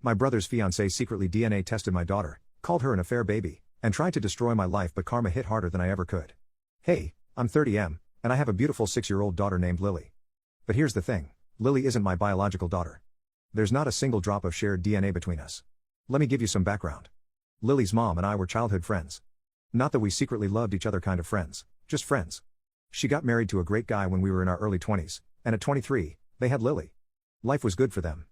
My brother's fiancée secretly DNA tested my daughter, called her an affair baby, and tried to destroy my life, but karma hit harder than I ever could. Hey, I'm 30M, and I have a beautiful 6-year-old daughter named Lily. But here's the thing, Lily isn't my biological daughter. There's not a single drop of shared DNA between us. Let me give you some background. Lily's mom and I were childhood friends. Not that we secretly loved each other kind of friends, just friends. She got married to a great guy when we were in our early 20s, and at 23, they had Lily. Life was good for them.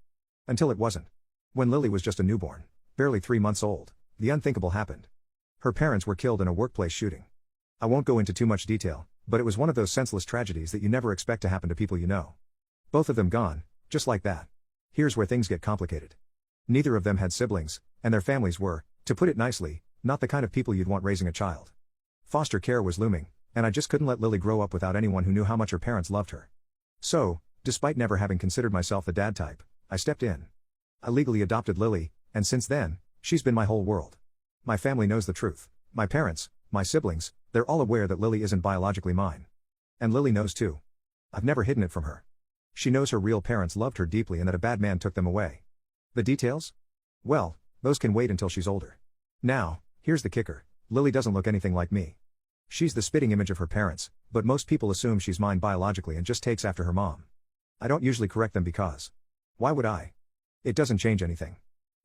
Until it wasn't. When Lily was just a newborn, barely 3 months old, the unthinkable happened. Her parents were killed in a workplace shooting. I won't go into too much detail, but it was one of those senseless tragedies that you never expect to happen to people you know. Both of them gone, just like that. Here's where things get complicated. Neither of them had siblings, and their families were, to put it nicely, not the kind of people you'd want raising a child. Foster care was looming, and I just couldn't let Lily grow up without anyone who knew how much her parents loved her. So, despite never having considered myself the dad type, I stepped in. I legally adopted Lily, and since then, she's been my whole world. My family knows the truth. My parents, my siblings, they're all aware that Lily isn't biologically mine. And Lily knows too. I've never hidden it from her. She knows her real parents loved her deeply and that a bad man took them away. The details? Well, those can wait until she's older. Now, here's the kicker, Lily doesn't look anything like me. She's the spitting image of her parents, but most people assume she's mine biologically and just takes after her mom. I don't usually correct them because. Why would I? It doesn't change anything.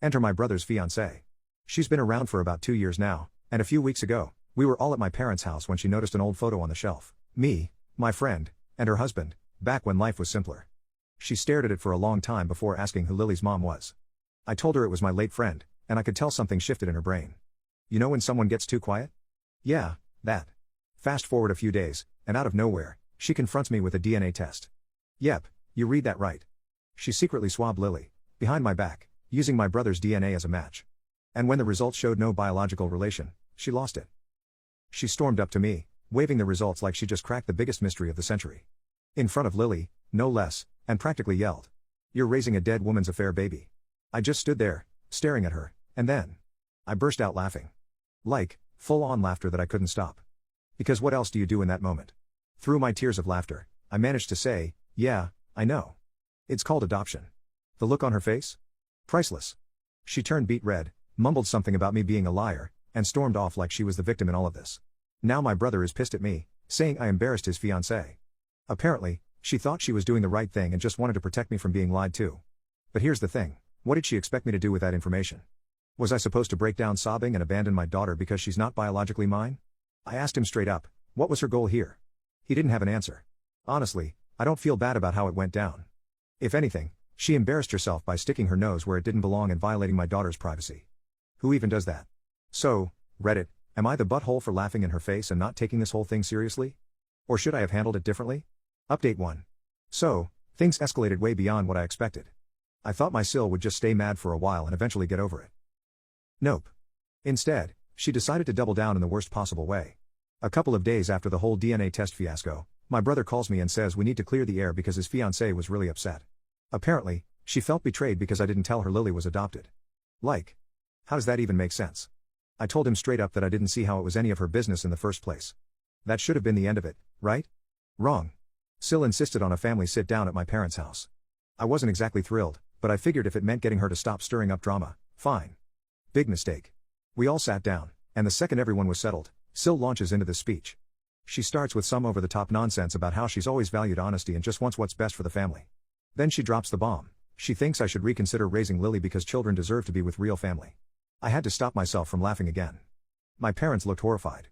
Enter my brother's fiancée. She's been around for about 2 years now, and a few weeks ago, we were all at my parents' house when she noticed an old photo on the shelf. Me, my friend, and her husband, back when life was simpler. She stared at it for a long time before asking who Lily's mom was. I told her it was my late friend, and I could tell something shifted in her brain. You know when someone gets too quiet? Yeah, that. Fast forward a few days, and out of nowhere, she confronts me with a DNA test. Yep, you read that right. She secretly swabbed Lily, behind my back, using my brother's DNA as a match. And when the results showed no biological relation, she lost it. She stormed up to me, waving the results like she just cracked the biggest mystery of the century. In front of Lily, no less, and practically yelled. You're raising a dead woman's affair baby. I just stood there, staring at her, and then I burst out laughing. Like, full-on laughter that I couldn't stop. Because what else do you do in that moment? Through my tears of laughter, I managed to say, yeah, I know. It's called adoption. The look on her face? Priceless. She turned beet red, mumbled something about me being a liar, and stormed off like she was the victim in all of this. Now my brother is pissed at me, saying I embarrassed his fiancée. Apparently, she thought she was doing the right thing and just wanted to protect me from being lied to. But here's the thing, what did she expect me to do with that information? Was I supposed to break down sobbing and abandon my daughter because she's not biologically mine? I asked him straight up, what was her goal here? He didn't have an answer. Honestly, I don't feel bad about how it went down. If anything, she embarrassed herself by sticking her nose where it didn't belong and violating my daughter's privacy. Who even does that? So, Reddit, am I the butthole for laughing in her face and not taking this whole thing seriously? Or should I have handled it differently? Update 1. So, things escalated way beyond what I expected. I thought my Sil would just stay mad for a while and eventually get over it. Nope. Instead, she decided to double down in the worst possible way. A couple of days after the whole DNA test fiasco, my brother calls me and says we need to clear the air because his fiancée was really upset. Apparently, she felt betrayed because I didn't tell her Lily was adopted. Like, how does that even make sense? I told him straight up that I didn't see how it was any of her business in the first place. That should have been the end of it, right? Wrong. Sil insisted on a family sit down at my parents' house. I wasn't exactly thrilled, but I figured if it meant getting her to stop stirring up drama, fine. Big mistake. We all sat down, and the second everyone was settled, Sil launches into this speech. She starts with some over-the-top nonsense about how she's always valued honesty and just wants what's best for the family. Then she drops the bomb. She thinks I should reconsider raising Lily because children deserve to be with real family. I had to stop myself from laughing again. My parents looked horrified.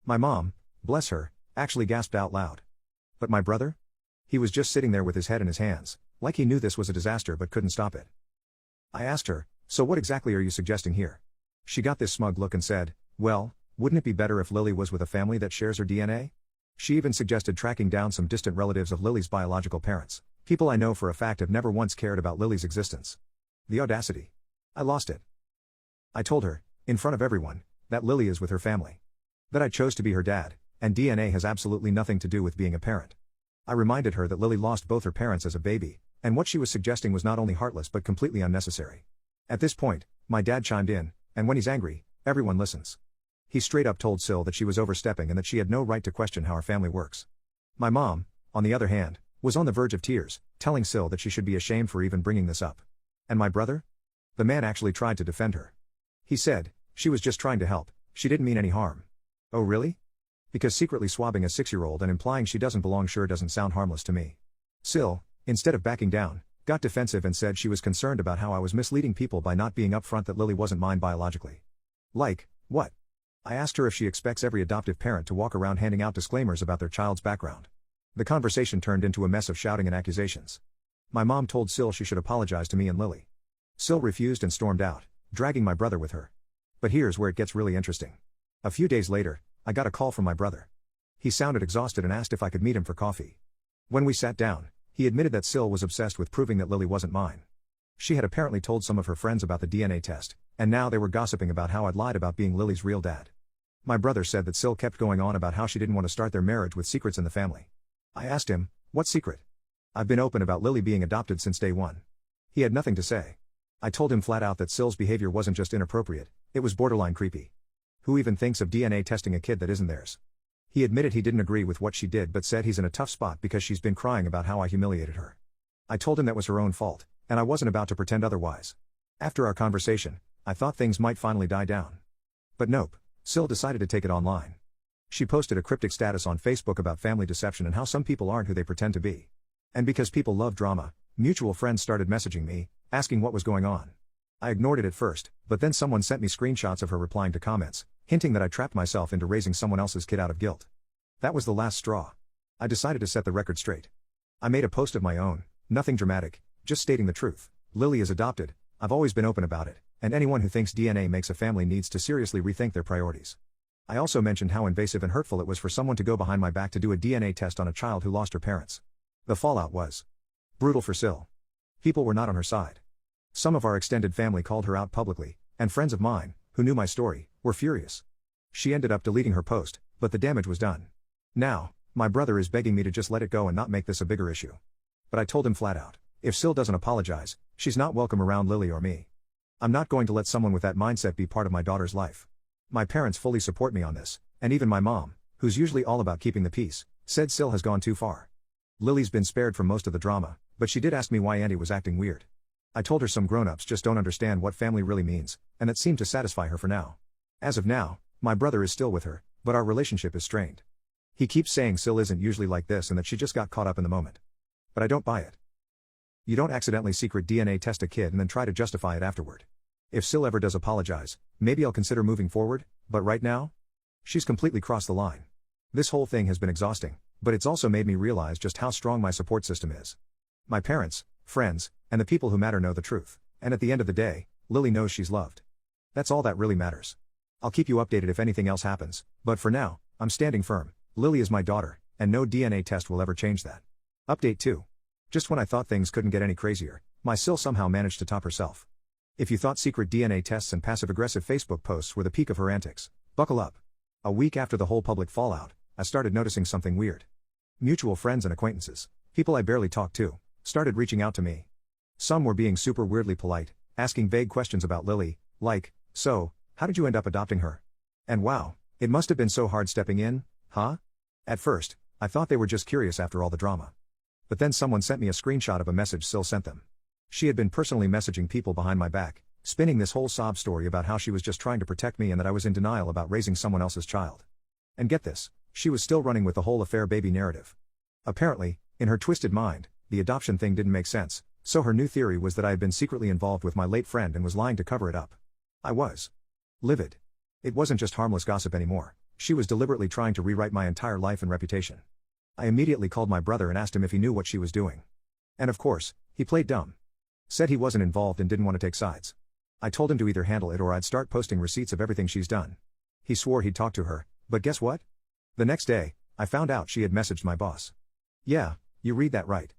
My mom, bless her, actually gasped out loud. But my brother? He was just sitting there with his head in his hands, like he knew this was a disaster but couldn't stop it. I asked her, so what exactly are you suggesting here? She got this smug look and said, well, wouldn't it be better if Lily was with a family that shares her DNA? She even suggested tracking down some distant relatives of Lily's biological parents. People I know for a fact have never once cared about Lily's existence. The audacity. I lost it. I told her, in front of everyone, that Lily is with her family. That I chose to be her dad, and DNA has absolutely nothing to do with being a parent. I reminded her that Lily lost both her parents as a baby, and what she was suggesting was not only heartless but completely unnecessary. At this point, my dad chimed in, and when he's angry, everyone listens. He straight up told Sil that she was overstepping and that she had no right to question how our family works. My mom, on the other hand, was on the verge of tears, telling Sil that she should be ashamed for even bringing this up. And my brother? The man actually tried to defend her. He said, she was just trying to help, she didn't mean any harm. Oh really? Because secretly swabbing a 6-year-old and implying she doesn't belong sure doesn't sound harmless to me. Sil, instead of backing down, got defensive and said she was concerned about how I was misleading people by not being upfront that Lily wasn't mine biologically. Like, what? I asked her if she expects every adoptive parent to walk around handing out disclaimers about their child's background. The conversation turned into a mess of shouting and accusations. My mom told Sil she should apologize to me and Lily. Sil refused and stormed out, dragging my brother with her. But here's where it gets really interesting. A few days later, I got a call from my brother. He sounded exhausted and asked if I could meet him for coffee. When we sat down, he admitted that Sil was obsessed with proving that Lily wasn't mine. She had apparently told some of her friends about the DNA test, and now they were gossiping about how I'd lied about being Lily's real dad. My brother said that Sil kept going on about how she didn't want to start their marriage with secrets in the family. I asked him, what secret? I've been open about Lily being adopted since day one. He had nothing to say. I told him flat out that Sil's behavior wasn't just inappropriate, it was borderline creepy. Who even thinks of DNA testing a kid that isn't theirs? He admitted he didn't agree with what she did but said he's in a tough spot because she's been crying about how I humiliated her. I told him that was her own fault, and I wasn't about to pretend otherwise. After our conversation, I thought things might finally die down. But nope, Sil decided to take it online. She posted a cryptic status on Facebook about family deception and how some people aren't who they pretend to be. And because people love drama, mutual friends started messaging me, asking what was going on. I ignored it at first, but then someone sent me screenshots of her replying to comments, hinting that I trapped myself into raising someone else's kid out of guilt. That was the last straw. I decided to set the record straight. I made a post of my own, nothing dramatic, just stating the truth. Lily is adopted, I've always been open about it, and anyone who thinks DNA makes a family needs to seriously rethink their priorities. I also mentioned how invasive and hurtful it was for someone to go behind my back to do a DNA test on a child who lost her parents. The fallout was brutal for Sil. People were not on her side. Some of our extended family called her out publicly, and friends of mine, who knew my story, were furious. She ended up deleting her post, but the damage was done. Now, my brother is begging me to just let it go and not make this a bigger issue. But I told him flat out, if Sil doesn't apologize, she's not welcome around Lily or me. I'm not going to let someone with that mindset be part of my daughter's life. My parents fully support me on this, and even my mom, who's usually all about keeping the peace, said Sil has gone too far. Lily's been spared from most of the drama, but she did ask me why Andy was acting weird. I told her some grown-ups just don't understand what family really means, and that seemed to satisfy her for now. As of now, my brother is still with her, but our relationship is strained. He keeps saying Sil isn't usually like this and that she just got caught up in the moment. But I don't buy it. You don't accidentally secret DNA test a kid and then try to justify it afterward. If Sil ever does apologize, maybe I'll consider moving forward, but right now? She's completely crossed the line. This whole thing has been exhausting, but it's also made me realize just how strong my support system is. My parents, friends, and the people who matter know the truth, and at the end of the day, Lily knows she's loved. That's all that really matters. I'll keep you updated if anything else happens, but for now, I'm standing firm. Lily is my daughter, and no DNA test will ever change that. Update 2. Just when I thought things couldn't get any crazier, my Sil somehow managed to top herself. If you thought secret DNA tests and passive-aggressive Facebook posts were the peak of her antics, buckle up. A week after the whole public fallout, I started noticing something weird. Mutual friends and acquaintances, people I barely talked to, started reaching out to me. Some were being super weirdly polite, asking vague questions about Lily, like, so, how did you end up adopting her? And wow, it must have been so hard stepping in, huh? At first, I thought they were just curious after all the drama. But then someone sent me a screenshot of a message Sil sent them. She had been personally messaging people behind my back, spinning this whole sob story about how she was just trying to protect me and that I was in denial about raising someone else's child. And get this, she was still running with the whole affair baby narrative. Apparently, in her twisted mind, the adoption thing didn't make sense, so her new theory was that I had been secretly involved with my late friend and was lying to cover it up. I was livid. It wasn't just harmless gossip anymore, she was deliberately trying to rewrite my entire life and reputation. I immediately called my brother and asked him if he knew what she was doing. And of course, he played dumb. Said he wasn't involved and didn't want to take sides. I told him to either handle it or I'd start posting receipts of everything she's done. He swore he'd talk to her, but guess what? The next day, I found out she had messaged my boss. Yeah, you read that right.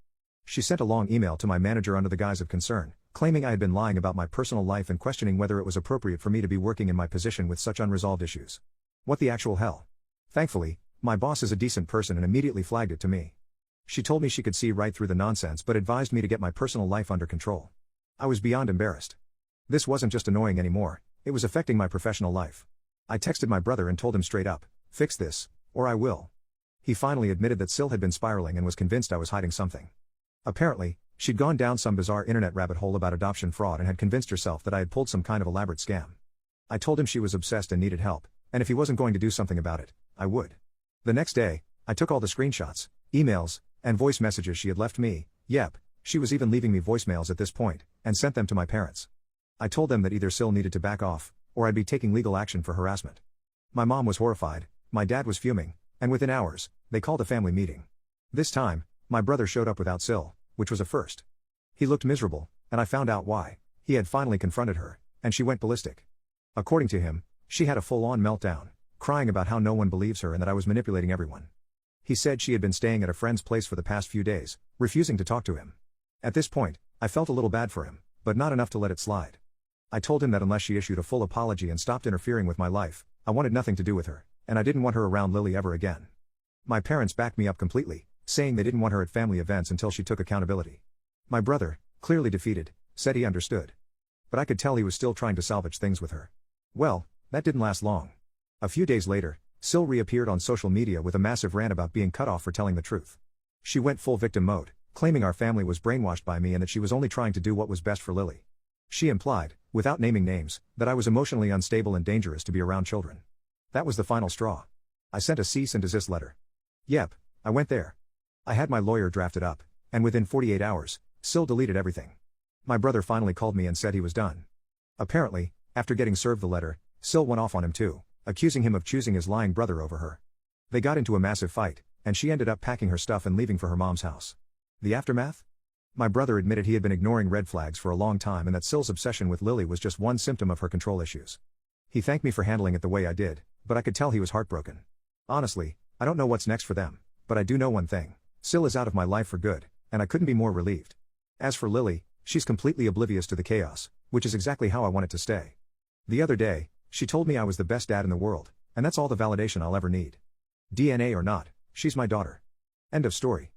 She sent a long email to my manager under the guise of concern, claiming I had been lying about my personal life and questioning whether it was appropriate for me to be working in my position with such unresolved issues. What the actual hell? Thankfully, my boss is a decent person and immediately flagged it to me. She told me she could see right through the nonsense but advised me to get my personal life under control. I was beyond embarrassed. This wasn't just annoying anymore, it was affecting my professional life. I texted my brother and told him straight up, fix this, or I will. He finally admitted that Sil had been spiraling and was convinced I was hiding something. Apparently, She'd gone down some bizarre internet rabbit hole about adoption fraud and had convinced herself that I had pulled some kind of elaborate scam. I told him she was obsessed and needed help, and if he wasn't going to do something about it, I would. The next day, I took all the screenshots, emails, and voice messages she had left me. Yep, she was even leaving me voicemails at this point, and sent them to my parents. I told them that either Sil needed to back off, or I'd be taking legal action for harassment. My mom was horrified, my dad was fuming, and within hours, they called a family meeting. This time, my brother showed up without Sil, which was a first. He looked miserable, and I found out why. He had finally confronted her, and she went ballistic. According to him, she had a full-on meltdown, crying about how no one believes her and that I was manipulating everyone. He said she had been staying at a friend's place for the past few days, refusing to talk to him. At this point, I felt a little bad for him, but not enough to let it slide. I told him that unless she issued a full apology and stopped interfering with my life, I wanted nothing to do with her, and I didn't want her around Lily ever again. My parents backed me up completely, saying they didn't want her at family events until she took accountability. My brother, clearly defeated, said he understood. But I could tell he was still trying to salvage things with her. Well, that didn't last long. A few days later, Sil reappeared on social media with a massive rant about being cut off for telling the truth. She went full victim mode, claiming our family was brainwashed by me and that she was only trying to do what was best for Lily. She implied, without naming names, that I was emotionally unstable and dangerous to be around children. That was the final straw. I sent a cease and desist letter. Yep, I went there. I had my lawyer drafted up, and within 48 hours, Sil deleted everything. My brother finally called me and said he was done. Apparently, after getting served the letter, Sil went off on him too, accusing him of choosing his lying brother over her. They got into a massive fight, and she ended up packing her stuff and leaving for her mom's house. The aftermath? My brother admitted he had been ignoring red flags for a long time and that Sil's obsession with Lily was just one symptom of her control issues. He thanked me for handling it the way I did, but I could tell he was heartbroken. Honestly, I don't know what's next for them, but I do know one thing: Sil is out of my life for good, and I couldn't be more relieved. As for Lily, she's completely oblivious to the chaos, which is exactly how I want it to stay. The other day, she told me I was the best dad in the world, and that's all the validation I'll ever need. DNA or not, she's my daughter. End of story.